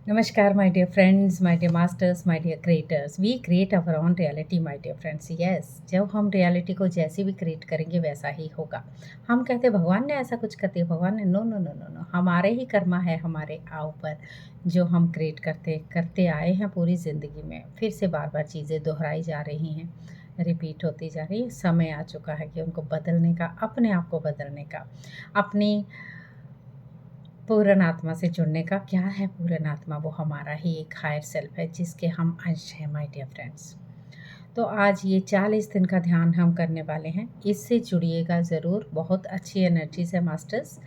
Namaskar, my dear friends, my dear masters, my dear creators. We create our own reality, my dear friends. Yes, जब हम reality को जैसे भी create करेंगे वैसा ही होगा। हम कहते हैं भगवान ने ऐसा कुछ कर दिया, भगवान ने no no no no no, हमारे ही कर्मा है हमारे ऊपर जो हम क्रिएट करते करते आए हैं पूरी ज़िंदगी में। फिर से बार बार चीज़ें दोहराई जा रही हैं, रिपीट होती जा रही है। समय आ चुका है कि उनको बदलने का, अपने आप को बदलने का, अपनी पूर्ण आत्मा से जुड़ने का। क्या है पूर्ण आत्मा? वो हमारा ही एक हायर सेल्फ है जिसके हम अंश हैं, माय डियर फ्रेंड्स। तो आज ये 40 दिन का ध्यान हम करने वाले हैं, इससे जुड़िएगा ज़रूर। बहुत अच्छी एनर्जीज है मास्टर्स,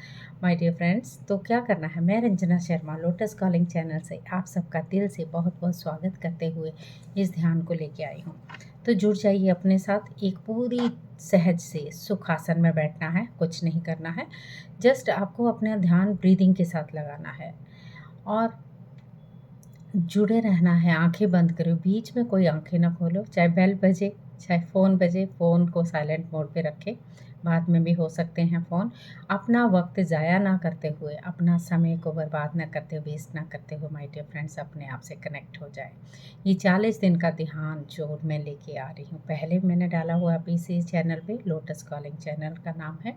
माय डियर फ्रेंड्स। तो क्या करना है, मैं Ranjana Sharma lotus calling channel से आप सबका दिल से बहुत बहुत स्वागत करते हुए इस ध्यान को लेके आई हूँ। तो जुड़ जाइए अपने साथ। एक पूरी सहज से सुखासन में बैठना है, कुछ नहीं करना है। जस्ट आपको अपना ध्यान ब्रीदिंग के साथ लगाना है और जुड़े रहना है। आंखें बंद करो, बीच में कोई आंखें ना खोलो। चाहे बेल बजे, चाहे फ़ोन बजे, फ़ोन को साइलेंट मोड पे रखें। बाद में भी हो सकते हैं फ़ोन। अपना वक्त ज़ाया ना करते हुए, अपना समय को बर्बाद ना करते हुए, वेस्ट ना करते हुए माय डियर फ्रेंड्स अपने आप से कनेक्ट हो जाए। ये 40 दिन का ध्यान जो मैं लेके आ रही हूँ, पहले मैंने डाला हुआ अभी इसी चैनल पे, लोटस कॉलिंग चैनल का नाम है।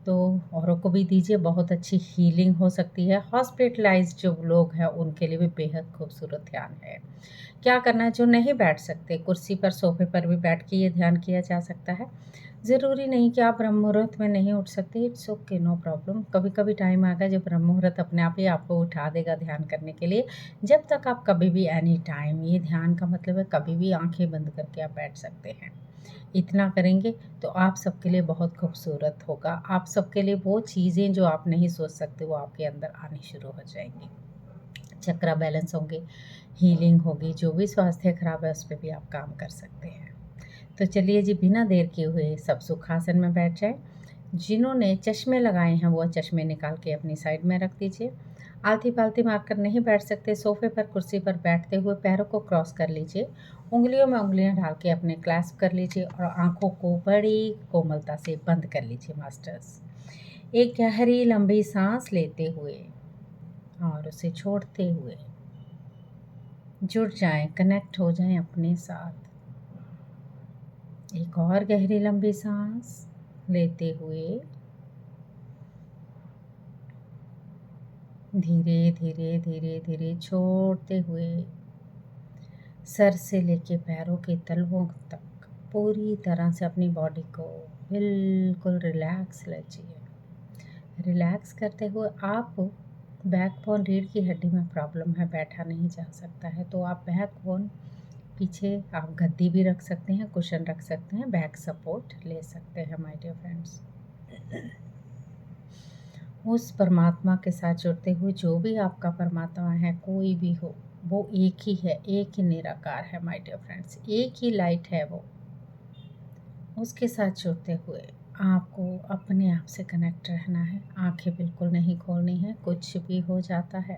तो औरों को भी दीजिए, बहुत अच्छी हीलिंग हो सकती है। हॉस्पिटलाइज्ड जो लोग हैं उनके लिए भी बेहद खूबसूरत ध्यान है। क्या करना है, जो नहीं बैठ सकते, कुर्सी पर सोफे पर भी बैठ के ये ध्यान किया जा सकता है। ज़रूरी नहीं कि आप ब्रह्म मुहूर्त में नहीं उठ सकते, इट्स ओके, नो प्रॉब्लम। कभी कभी टाइम आएगा जब ब्रह्म मुहूर्त अपने आप ही आपको उठा देगा ध्यान करने के लिए। जब तक आप कभी भी, एनी टाइम, ये ध्यान का मतलब है कभी भी आंखें बंद करके आप बैठ सकते हैं। इतना करेंगे तो आप सबके लिए बहुत खूबसूरत होगा। आप सबके लिए वो चीज़ें जो आप नहीं सोच सकते वो आपके अंदर आनी शुरू हो जाएंगी। चक्रा बैलेंस होंगे, हीलिंग होगी, जो भी स्वास्थ्य खराब है उस पर भी आप काम कर सकते हैं। तो चलिए जी, बिना देर किए हुए सब सुखासन में बैठ जाए। जिन्होंने चश्मे लगाए हैं वो चश्मे निकाल के अपनी साइड में रख दीजिए। आलती पालती मारकर नहीं बैठ सकते, सोफे पर कुर्सी पर बैठते हुए पैरों को क्रॉस कर लीजिए। उंगलियों में उंगलियां डाल के अपने क्लैस्प कर लीजिए और आंखों को बड़ी कोमलता से बंद कर लीजिए मास्टर्स। एक गहरी लंबी सांस लेते हुए और उसे छोड़ते हुए जुड़ जाएं, कनेक्ट हो जाएं अपने साथ। एक और गहरी लंबी सांस लेते हुए धीरे धीरे धीरे धीरे छोड़ते हुए सर से लेके पैरों के तलवों तक पूरी तरह से अपनी बॉडी को बिल्कुल रिलैक्स लीजिए। रिलैक्स करते हुए आप, बैकबोन रीढ़ की हड्डी में प्रॉब्लम है, बैठा नहीं जा सकता है, तो आप बैकबोन पीछे आप गद्दी भी रख सकते हैं, कुशन रख सकते हैं, बैक सपोर्ट ले सकते हैं माय डियर फ्रेंड्स। उस परमात्मा के साथ जुड़ते हुए, जो भी आपका परमात्मा है, कोई भी हो, वो एक ही है, एक ही निराकार है माय डियर फ्रेंड्स, एक ही लाइट है वो। उसके साथ जुड़ते हुए आपको अपने आप से कनेक्ट रहना है। आंखें बिल्कुल नहीं खोलनी है, कुछ भी हो जाता है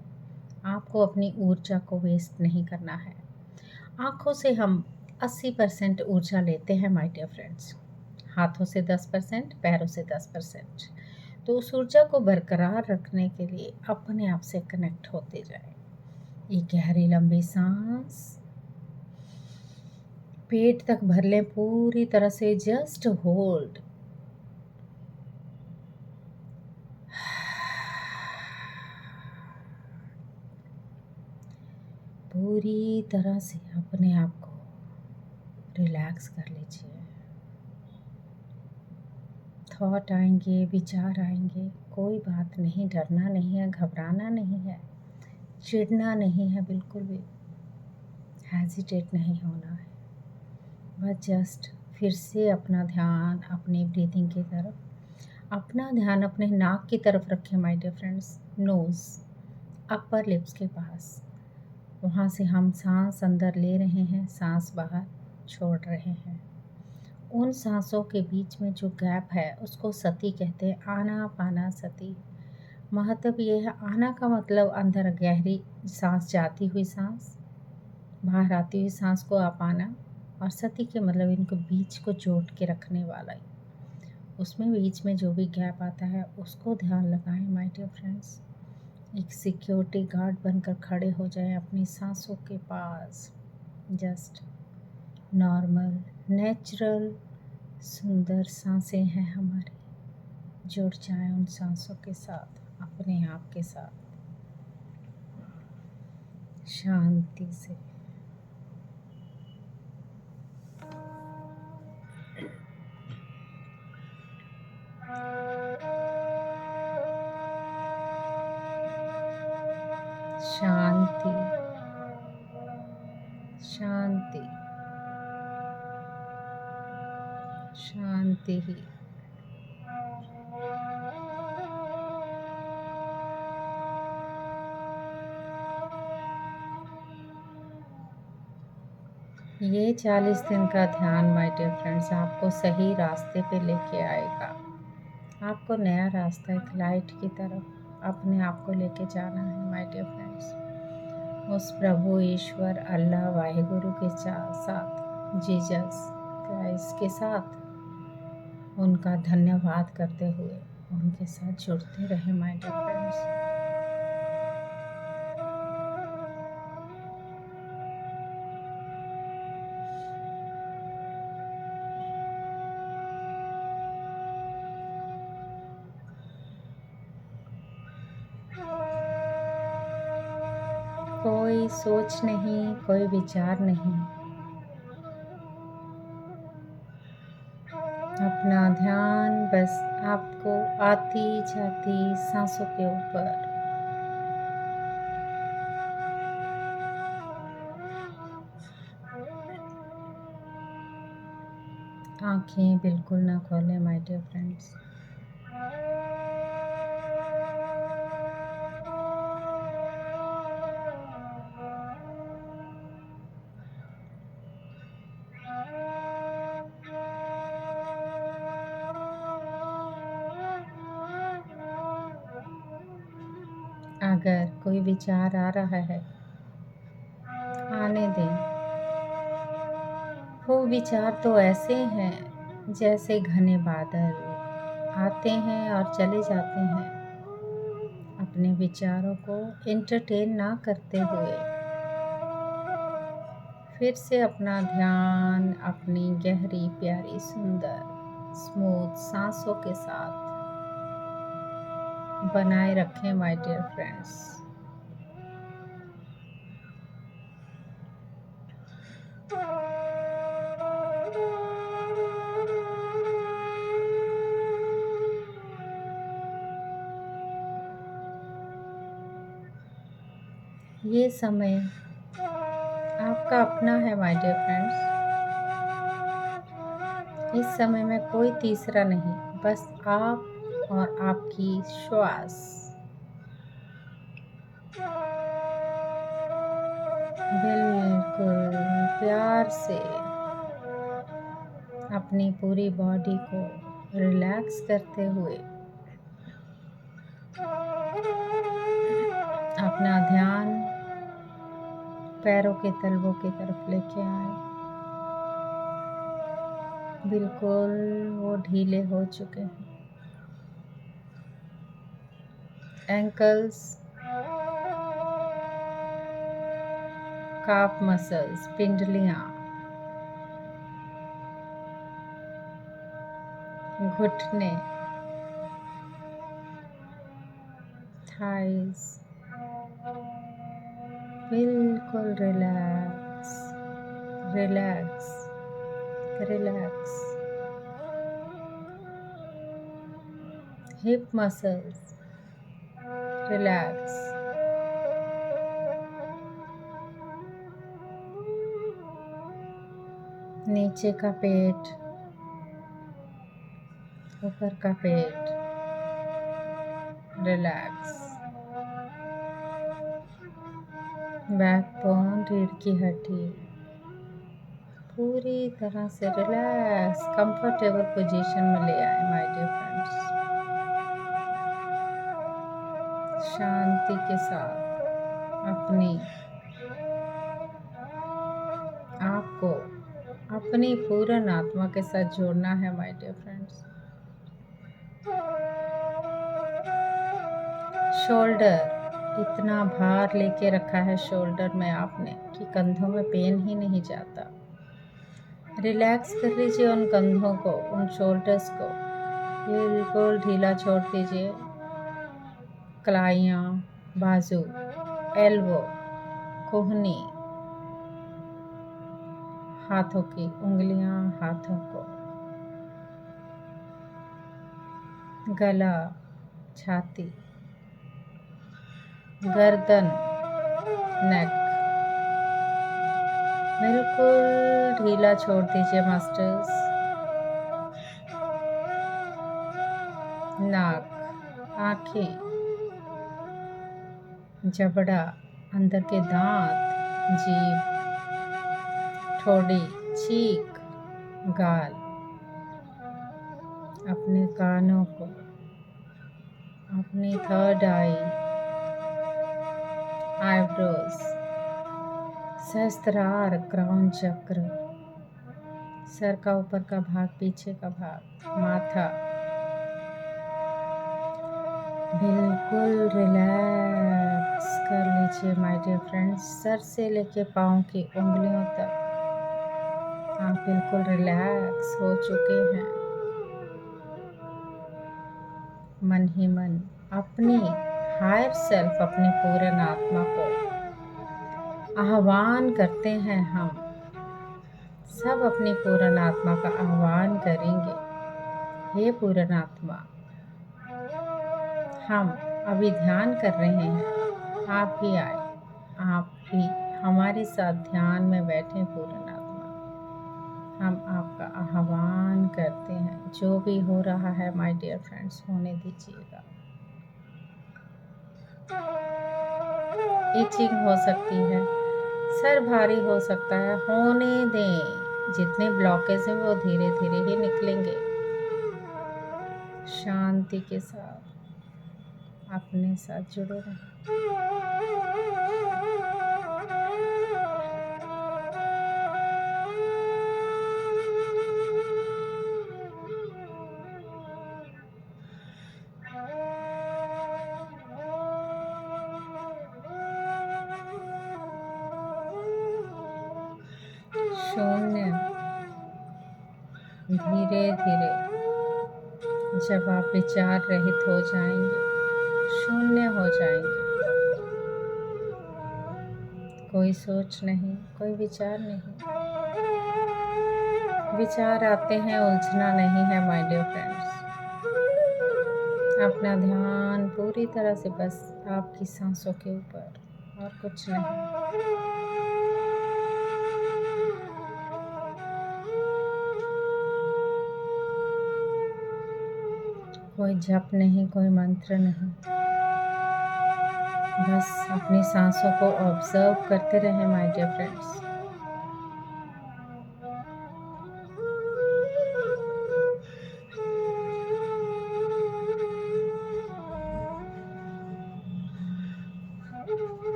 आपको अपनी ऊर्जा को वेस्ट नहीं करना है। आँखों से हम 80% ऊर्जा लेते हैं माय डियर फ्रेंड्स, हाथों से 10%, पैरों से 10%। तो उस ऊर्जा को बरकरार रखने के लिए अपने आप से कनेक्ट होते जाएं। एक गहरी लंबी सांस पेट तक भर लें पूरी तरह से, जस्ट होल्ड। पूरी तरह से अपने आप को रिलैक्स कर लीजिए। थॉट आएंगे, विचार आएंगे, कोई बात नहीं, डरना नहीं है, घबराना नहीं है, चिढ़ना नहीं है, बिल्कुल भी हेजिटेट नहीं होना है। बस जस्ट फिर से अपना ध्यान अपनी ब्रीदिंग की तरफ, अपना ध्यान अपने नाक की तरफ रखें my dear friends. Nose, upper lips के पास, वहाँ से हम सांस अंदर ले रहे हैं, सांस बाहर छोड़ रहे हैं। उन सांसों के बीच में जो गैप है उसको सती कहते हैं, आना पाना सती। महत्व ये है, आना का मतलब अंदर गहरी सांस, जाती हुई सांस, बाहर आती हुई सांस को आप आना, और सती के मतलब इनको बीच को जोड़ के रखने वाला है। उसमें बीच में जो भी गैप आता है उसको ध्यान लगाएं माय डियर फ्रेंड्स। एक सिक्योरिटी गार्ड बनकर खड़े हो जाएं अपनी सांसों के पास। जस्ट नॉर्मल, नेचुरल, सुंदर सांसें हैं हमारी। जुड़ जाएं उन सांसों के साथ, अपने आप के साथ, शांति से। शांति, शांति, शांति ही। ये 40 दिन का ध्यान माय डियर फ्रेंड्स आपको सही रास्ते पे लेके आएगा। आपको नया रास्ता, एक लाइट की तरफ अपने आप को लेके जाना है माय डियर फ्रेंड्स। उस प्रभु ईश्वर अल्लाह वाहिगुरु के साथ, जीसस क्राइस्ट के साथ उनका धन्यवाद करते हुए उनके साथ जुड़ते रहे माय डियर फ्रेंड्स। कोई सोच नहीं, कोई विचार नहीं, अपना ध्यान बस आपको आती जाती सांसों के ऊपर। आंखें बिल्कुल ना खोलें माय डियर फ्रेंड्स। अगर कोई विचार आ रहा है, आने दें। वो विचार तो ऐसे हैं जैसे घने बादल, आते हैं और चले जाते हैं। अपने विचारों को एंटरटेन ना करते हुए फिर से अपना ध्यान अपनी गहरी प्यारी सुंदर स्मूथ सांसों के साथ बनाए रखें माय डियर फ्रेंड्स। ये समय आपका अपना है माय डियर फ्रेंड्स। इस समय में कोई तीसरा नहीं, बस आप और आपकी श्वास। बिल्कुल प्यार से अपनी पूरी बॉडी को रिलैक्स करते हुए अपना ध्यान पैरों के तलवों की तरफ लेके आए। बिल्कुल वो ढीले हो चुके हैं। एंकल्स, काफ मसल्स, पिंडलियां, घुटने, थाइस, बिल्कुल relax, relax, relax. Hip muscles, relax. नीचे का पेट, ऊपर का पेट, रिलैक्स। बैकबोन, रीढ़ की हड्डी पूरी तरह से रिलैक्स, कंफर्टेबल पोजीशन में ले आए माय डियर फ्रेंड्स। शांति के साथ अपनी आपको अपनी पूर्ण आत्मा के साथ जोड़ना है माय डियर फ्रेंड्स। शोल्डर, इतना भार लेके रखा है शोल्डर में आपने कि कंधों में पेन ही नहीं जाता। रिलैक्स कर लीजिए उन कंधों को, उन शोल्डर्स को, बिल्कुल ढीला छोड़ दीजिए। कलाइयाँ, बाजू, एल्बो, कोहनी, हाथों की उंगलियां, हाथों को, गला, छाती, गर्दन, नेक, बिल्कुल ढीला छोड़ दीजिए मास्टर्स। नाक, आँखें, जबड़ा, अंदर के दांत, जीभ, ठोड़ी, चीक, गाल, अपने कानों को, अपनी थर्ड आई, आईब्रोज, सहस्त्रार, क्राउन चक्र, सर का ऊपर का भाग, पीछे का भाग, माथा, बिल्कुल रिलैक्स कर लीजिए माय डियर फ्रेंड्स। सर से लेके पाँव की उंगलियों तक आप बिल्कुल रिलैक्स हो चुके हैं। मन ही मन अपनी हायर सेल्फ, अपनी पूर्ण आत्मा को आह्वान करते हैं। हम सब अपनी पूर्ण आत्मा का आह्वान करेंगे। हे पूर्ण आत्मा, हम अभी ध्यान कर रहे हैं, आप भी आए, आप भी हमारे साथ ध्यान में बैठे। पूर्ण आत्मा, हम आपका आह्वान करते हैं। जो भी हो रहा है माय डियर फ्रेंड्स, होने दीजिएगा। इचिंग हो सकती है, सर भारी हो सकता है, होने दें। जितने ब्लॉकेज हैं वो धीरे धीरे ही निकलेंगे। शांति के साथ अपने साथ जुड़े रहें। शून्य, धीरे धीरे जब आप विचार रहित हो जाएंगे, शून्य हो जाएंगे, कोई सोच नहीं, कोई विचार नहीं। विचार आते हैं, उलझना नहीं है माय डियर फ्रेंड्स। अपना ध्यान पूरी तरह से बस आपकी सांसों के ऊपर, और कुछ नहीं। कोई जप नहीं, कोई मंत्र नहीं, बस अपनी सांसों को ऑब्जर्व करते रहें माय डियर फ्रेंड्स।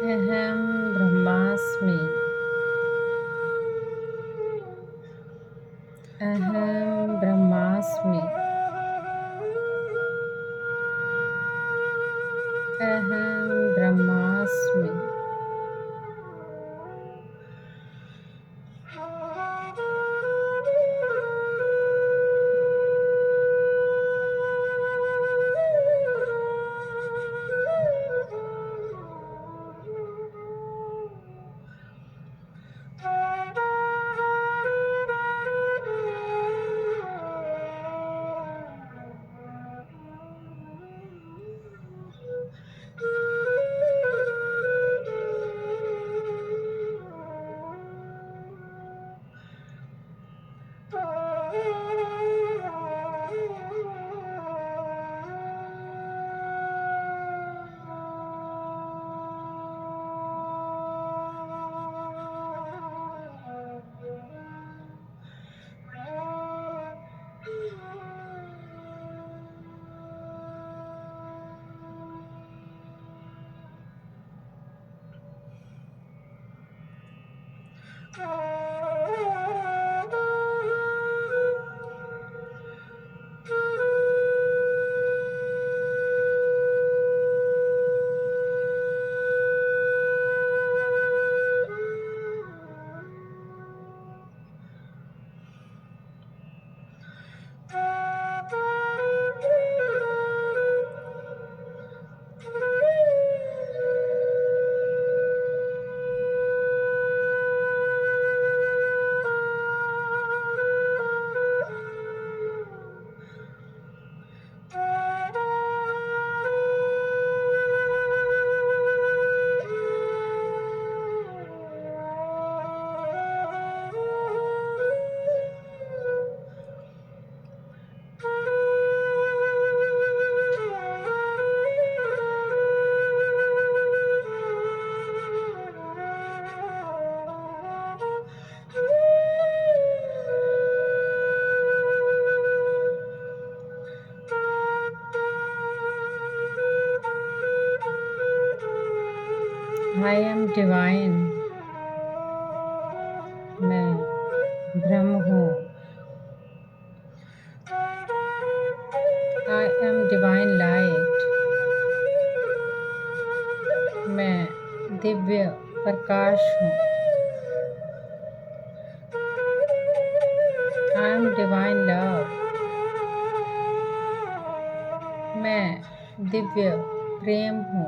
अहम ब्रह्मास्मि, अहम ब्रह्मास्मि, अहम ब्रह्मास्मि। आई एम डिवाइन, मैं ब्रह्म हूँ। आई एम डिवाइन लाइट, मैं दिव्य प्रकाश हूँ। आई एम डिवाइन लव, मैं दिव्य प्रेम हूँ।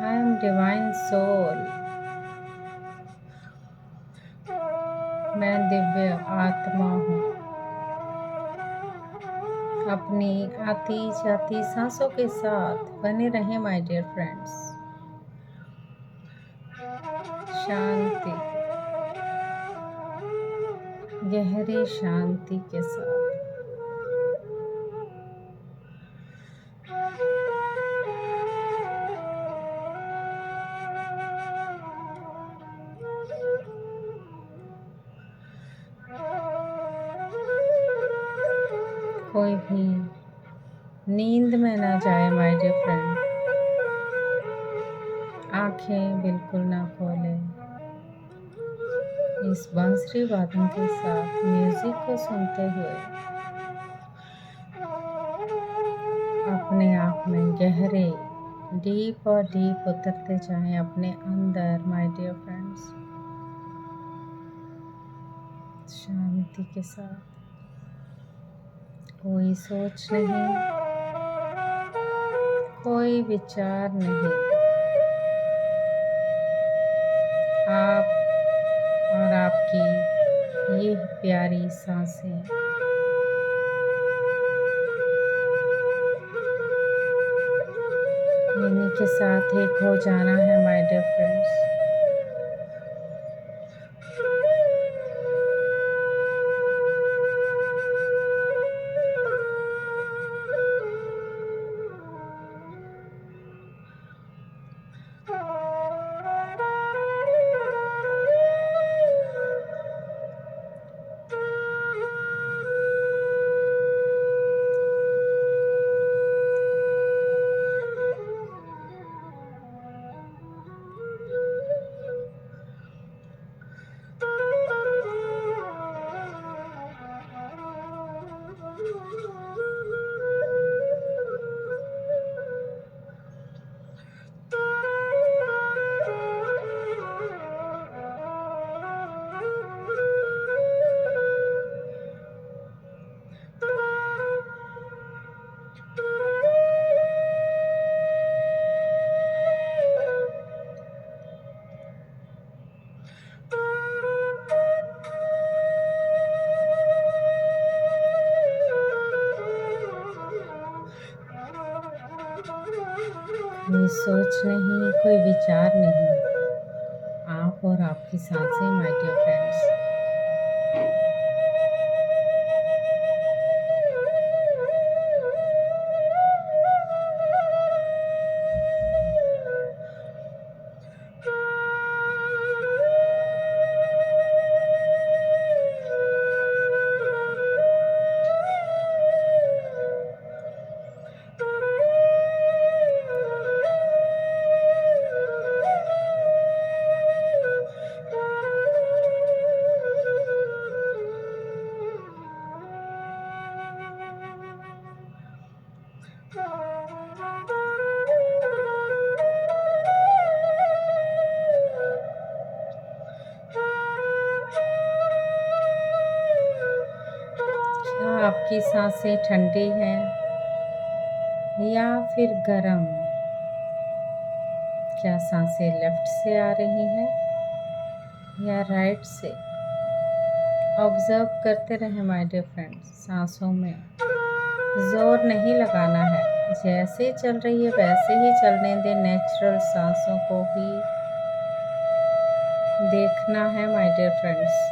आई एम डिवाइन सोल, मैं दिव्य आत्मा हूँ। अपनी आती जाती सांसों के साथ बने रहें माय डियर फ्रेंड्स। शांति, गहरी शांति के साथ। कोई भी नींद में ना जाए माय डियर फ्रेंड। आंखें बिल्कुल ना खोलें। इस बांसुरी वादन के साथ म्यूजिक को सुनते हुए अपने आप में गहरे डीप और डीप उतरते जाएं अपने अंदर माय डियर फ्रेंड्स। शांति के साथ, कोई सोच नहीं, कोई विचार नहीं। आप और आपकी ये प्यारी सांसें इन्हीं के साथ एक हो जाना है माय डियर फ्रेंड्स। कोई सोच नहीं, कोई विचार नहीं। आप और आपकी सांसें माय डियर फ्रेंड्स। क्या आपकी सांसें ठंडी हैं या फिर गर्म? क्या सांसें लेफ्ट से आ रही हैं या राइट से? ऑब्जर्व करते रहें माय डियर फ्रेंड्स। सांसों में जोर नहीं लगाना है, जैसे चल रही है वैसे ही चलने दें। नेचुरल सांसों को भी देखना है माय डियर फ्रेंड्स।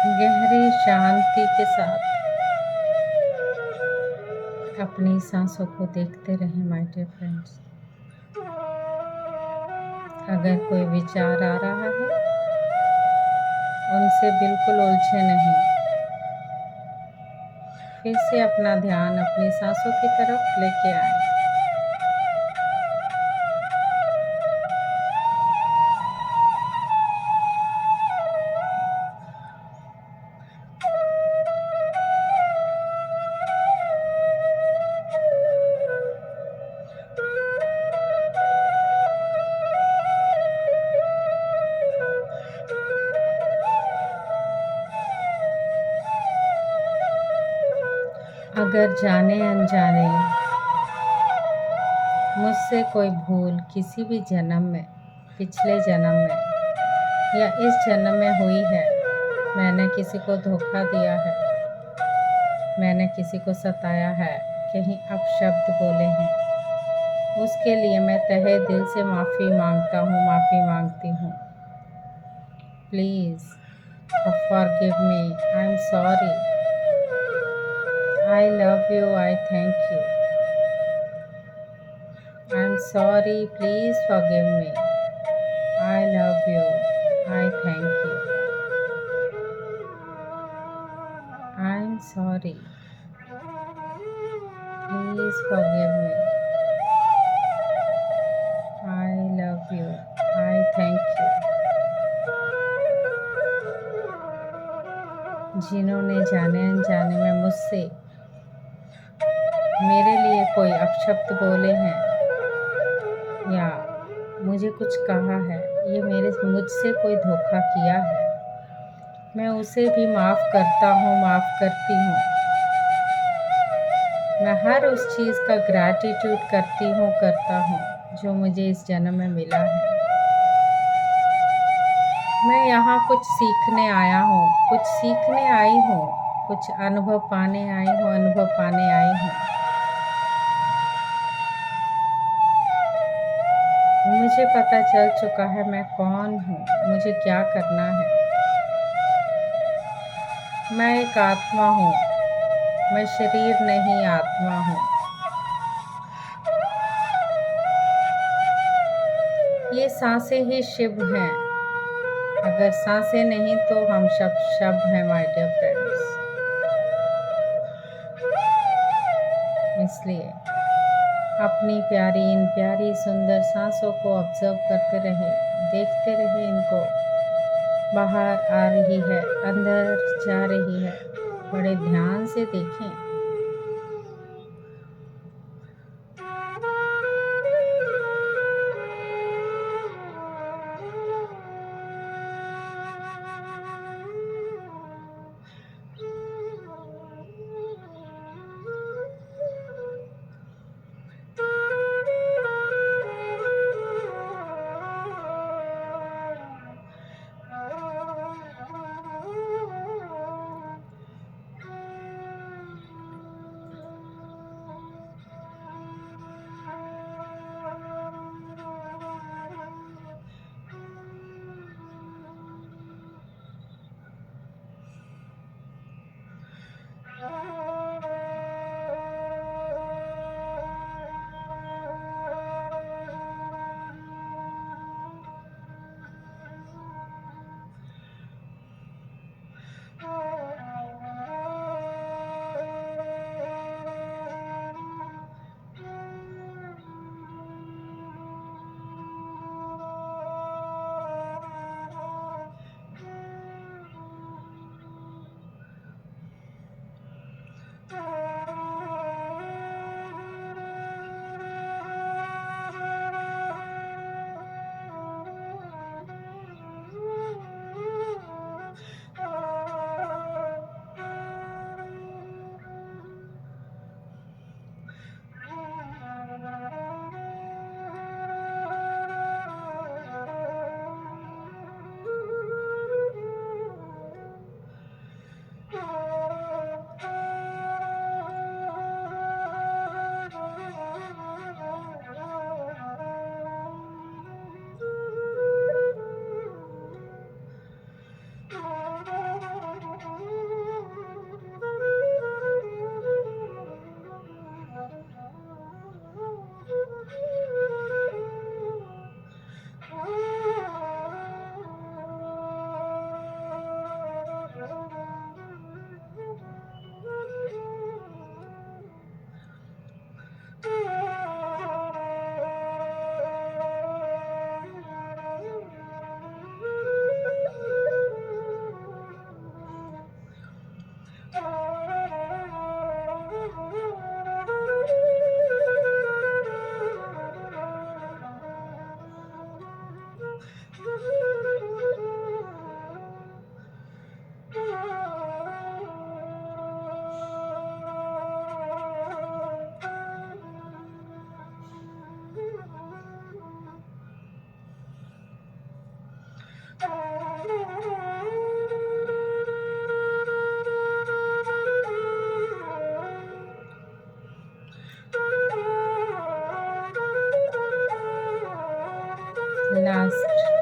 गहरी शांति के साथ अपनी सांसों को देखते रहें माय डियर फ्रेंड्स। अगर कोई विचार आ रहा है, उनसे बिल्कुल उलझे नहीं। फिर से अपना ध्यान अपनी सांसों की तरफ लेके आए। अगर जाने अनजाने मुझसे कोई भूल किसी भी जन्म में, पिछले जन्म में या इस जन्म में हुई है, मैंने किसी को धोखा दिया है, मैंने किसी को सताया है, कहीं अपशब्द बोले हैं, उसके लिए मैं तहे दिल से माफ़ी मांगता हूँ, माफ़ी मांगती हूँ। Please forgive me. I'm sorry. I love you. I thank you. I'm sorry. Please forgive me. I love you. I thank you. I'm sorry. Please forgive me. I love you. I thank you. जिन्होंने जाने अनजाने में मुझसे मेरे लिए कोई अपशब्द बोले हैं या मुझे कुछ कहा है, ये मुझसे कोई धोखा किया है, मैं उसे भी माफ़ करता हूँ, माफ़ करती हूँ। मैं हर उस चीज़ का ग्रैटिट्यूड करता हूँ जो मुझे इस जन्म में मिला है। मैं यहाँ कुछ सीखने आया हूँ, कुछ सीखने आई हूँ, कुछ अनुभव पाने आई हूँ, अनुभव पाने आई हूँ। मुझे पता चल चुका है मैं कौन हूँ, मुझे क्या करना है। मैं एक आत्मा हूँ, मैं शरीर नहीं, आत्मा हूँ। ये सांसें ही शिव हैं। अगर सांसें नहीं तो हम शब हैं माय डियर फ्रेंड्स। इसलिए अपनी इन प्यारी सुंदर सांसों को ऑब्जर्व करते रहे, देखते रहे इनको। बाहर आ रही है, अंदर जा रही है, बड़े ध्यान से देखें।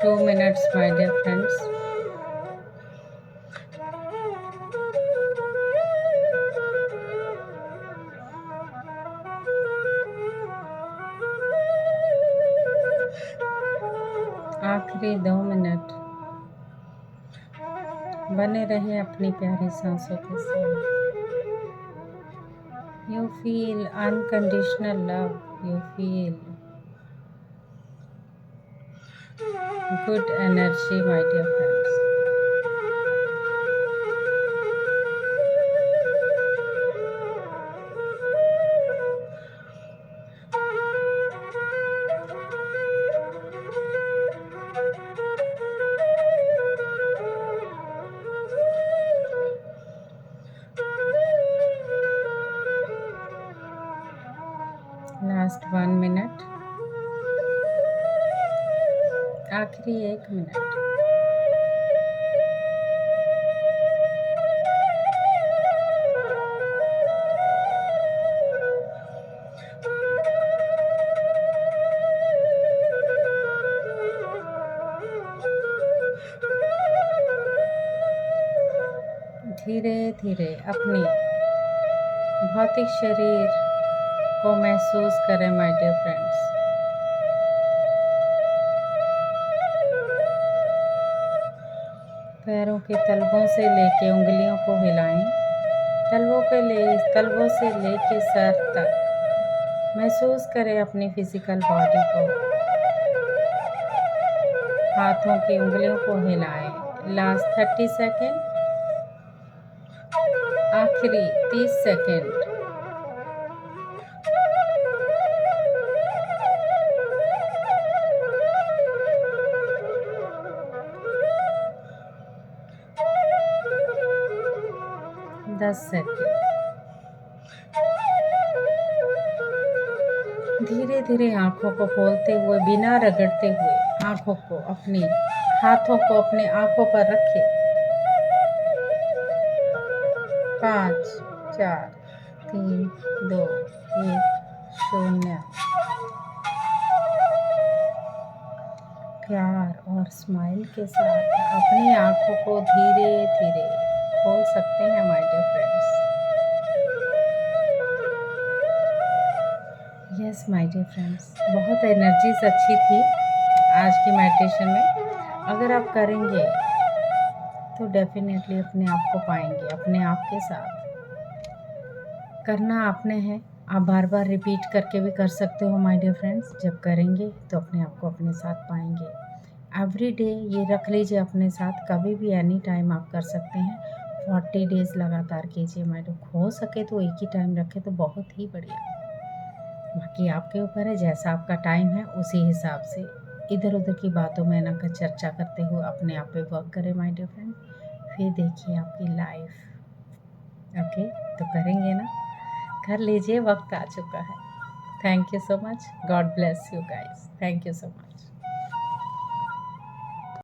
2 minutes, my dear friends. आखिरी 2 मिनट बने रहे अपनी प्यारी सांसों के साथ. You feel unconditional love. You feel good energy, my dear friends. Last 1 minute. आखिरी 1 मिनट. धीरे धीरे अपने भौतिक शरीर को महसूस करें, माय डियर फ्रेंड्स. पैरों के तलवों से लेके उंगलियों को हिलाएं. तलवों से लेके सर तक महसूस करें अपनी फिजिकल बॉडी को. हाथों की उंगलियों को हिलाएं. Last 30 second. आखिरी 30 सेकेंड. दस सेकेंड. धीरे धीरे आंखों को खोलते हुए, बिना रगड़ते हुए, आंखों को अपनी हाथों को अपने आंखों पर रखें. 5 4 3 2 1 0. प्यार और स्माइल के साथ अपनी आंखों को धीरे धीरे खोल सकते हैं, my dear friends. Yes my dear friends, बहुत एनर्जीज अच्छी थी आज की मेडिटेशन में. अगर आप करेंगे तो डेफिनेटली अपने आप को पाएंगे. अपने आप के साथ करना आपने है. आप बार बार रिपीट करके भी कर सकते हो, माय डियर फ्रेंड्स. जब करेंगे तो अपने आप को अपने साथ पाएंगे. एवरी डे ये रख लीजिए अपने साथ. कभी भी एनी टाइम आप कर सकते हैं. 40 डेज़ लगातार कीजिए, माय डियर. हो सके तो एक ही टाइम रखें तो बहुत ही बढ़िया. बाकी आपके ऊपर है, जैसा आपका टाइम है उसी हिसाब से इधर उधर की बातों में ना कर चर्चा करते हुए अपने आप पे वर्क करें, माय डियर फ्रेंड. फिर देखिए आपकी लाइफ. ओके, तो करेंगे ना. कर लीजिए, वक्त आ चुका है. Thank you so much. God bless you guys. Thank you so much.